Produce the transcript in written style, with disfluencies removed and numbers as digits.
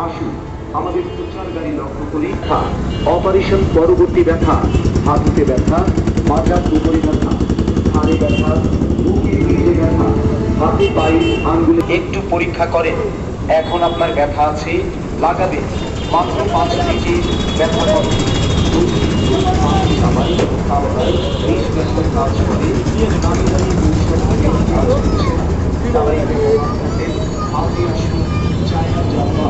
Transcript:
আসুন আমাদের প্রচার গাড়ি লক্ষ্য করি। অপারেশন পরবর্তী ব্যথা, হাঁটুতে ব্যথা, মাথার উপরে ব্যথা, ঘাড়ে ব্যথা, বুকের নিচে ব্যথা, হাতে পায়ে আঙ্গুলে একটু পরীক্ষা করেন। এখন আপনার ব্যথা আছে, লাগাবে মাত্র 5 মিনিটে ব্যথা হবে। সামান্য খাওয়ায় বেশ ব্যথার কাজ করে, দামি দামি ঔষধ কাজ করছে না। তারাই হাতে আসুন চায়না জাম্বা।